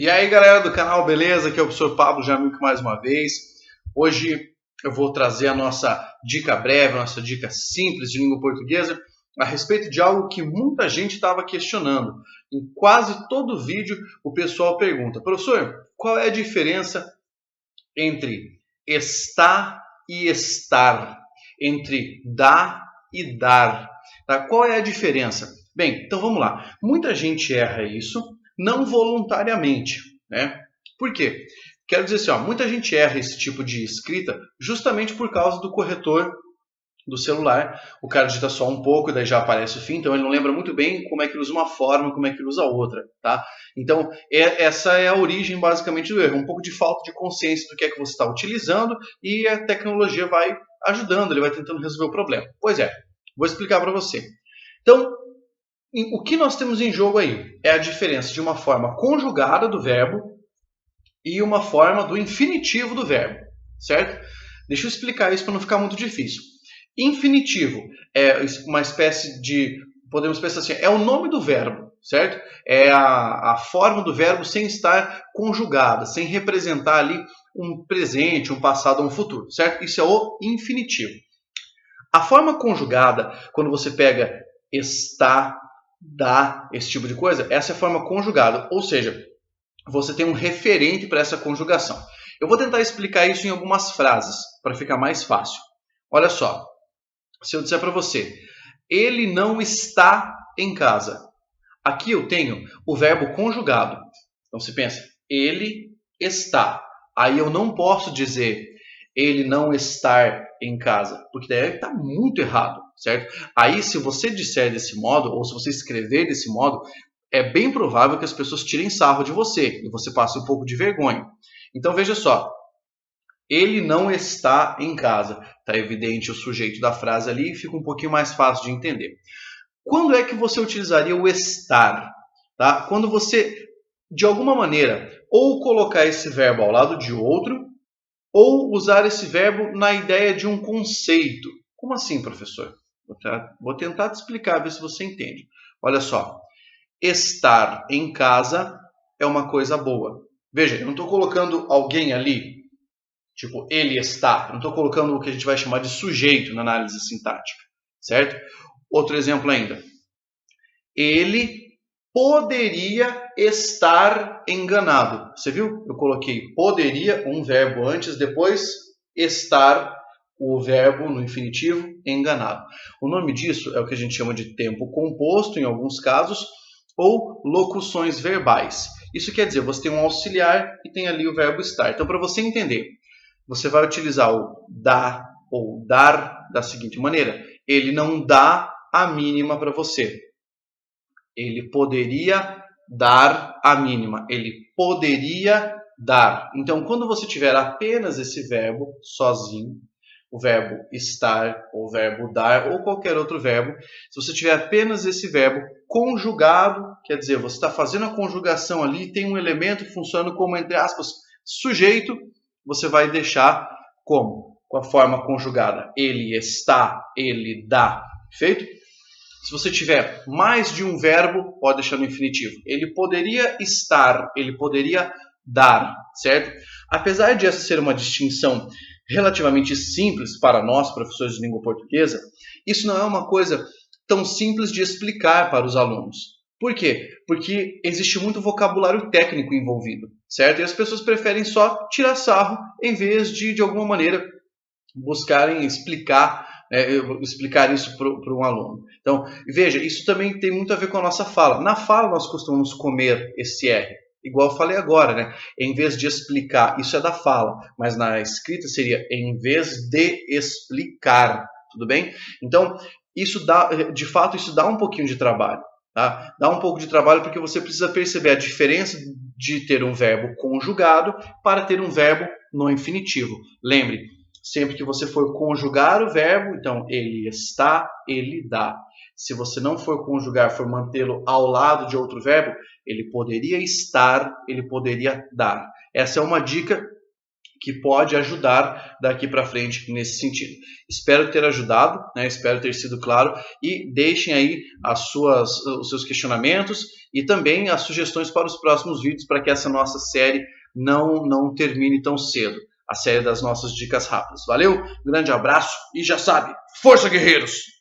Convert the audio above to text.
E aí, galera do canal, beleza? Aqui é o professor Pablo Jamilco mais uma vez. Hoje eu vou trazer a nossa dica breve, a nossa dica simples de língua portuguesa a respeito de algo que muita gente estava questionando. Em quase todo vídeo o pessoal pergunta: professor, qual é a diferença entre está e estar? Entre dá e dar? Tá? Qual é a diferença? Bem, então vamos lá. Muita gente erra isso não voluntariamente, né? Por quê? Quero dizer assim, ó, muita gente erra esse tipo de escrita justamente por causa do corretor do celular. O cara digita só um pouco e daí já aparece o fim, então ele não lembra muito bem como é que ele usa uma forma, como é que ele usa outra, tá? Então, essa é a origem basicamente do erro, um pouco de falta de consciência do que é que você está utilizando e a tecnologia vai ajudando, ele vai tentando resolver o problema. Pois é, vou explicar para você. Então, o que nós temos em jogo aí é a diferença de uma forma conjugada do verbo e uma forma do infinitivo do verbo, certo? Deixa eu explicar isso para não ficar muito difícil. Infinitivo é uma espécie de, podemos pensar assim, é o nome do verbo, certo? É a forma do verbo sem estar conjugada, sem representar ali um presente, um passado ou um futuro, certo? Isso é o infinitivo. A forma conjugada, quando você pega está, dá, esse tipo de coisa, essa é a forma conjugada, ou seja, você tem um referente para essa conjugação. Eu vou tentar explicar isso em algumas frases, para ficar mais fácil. Olha só, se eu disser para você, ele não está em casa. Aqui eu tenho o verbo conjugado. Então você pensa, ele está. Aí eu não posso dizer ele não estar em casa, porque daí está muito errado, certo? Aí se você disser desse modo, ou se você escrever desse modo, é bem provável que as pessoas tirem sarro de você e você passe um pouco de vergonha. Então veja só, ele não está em casa. Está evidente o sujeito da frase ali e fica um pouquinho mais fácil de entender. Quando é que você utilizaria o estar? Tá? Quando você, de alguma maneira, ou colocar esse verbo ao lado de outro, ou usar esse verbo na ideia de um conceito. Como assim, professor? Vou tentar te explicar, ver se você entende. Olha só, estar em casa é uma coisa boa. Veja, eu não estou colocando alguém ali, tipo, ele está. Eu não estou colocando o que a gente vai chamar de sujeito na análise sintática, certo? Outro exemplo ainda. Ele poderia estar enganado. Você viu? Eu coloquei poderia, um verbo antes, depois estar, o verbo no infinitivo, enganado. O nome disso é o que a gente chama de tempo composto, em alguns casos, ou locuções verbais. Isso quer dizer, você tem um auxiliar e tem ali o verbo estar. Então, para você entender, você vai utilizar o dá ou dar da seguinte maneira. Ele não dá a mínima para você. Ele poderia dar a mínima. Ele poderia dar. Então, quando você tiver apenas esse verbo sozinho, o verbo estar, ou o verbo dar, ou qualquer outro verbo, se você tiver apenas esse verbo conjugado, quer dizer, você está fazendo a conjugação ali, tem um elemento funcionando como, entre aspas, sujeito, você vai deixar como? Com a forma conjugada. Ele está, ele dá. Feito? Se você tiver mais de um verbo, pode deixar no infinitivo. Ele poderia estar, ele poderia dar, certo? Apesar de essa ser uma distinção relativamente simples para nós, professores de língua portuguesa, isso não é uma coisa tão simples de explicar para os alunos. Por quê? Porque existe muito vocabulário técnico envolvido, certo? E as pessoas preferem só tirar sarro em vez de alguma maneira, buscarem explicar isso para um aluno. Então, veja, isso também tem muito a ver com a nossa fala. Na fala, nós costumamos comer esse R, igual eu falei agora, né? Em vez de explicar, isso é da fala, mas na escrita seria em vez de explicar, tudo bem? Então, isso dá, de fato, isso dá um pouquinho de trabalho. Tá? Dá um pouco de trabalho porque você precisa perceber a diferença de ter um verbo conjugado para ter um verbo no infinitivo. Lembre, sempre que você for conjugar o verbo, então ele está, ele dá. Se você não for conjugar, for mantê-lo ao lado de outro verbo, ele poderia estar, ele poderia dar. Essa é uma dica que pode ajudar daqui para frente nesse sentido. Espero ter ajudado, né? Espero ter sido claro, e deixem aí os seus questionamentos e também as sugestões para os próximos vídeos, para que essa nossa série não termine tão cedo, a série das nossas dicas rápidas. Valeu, grande abraço e já sabe, força guerreiros!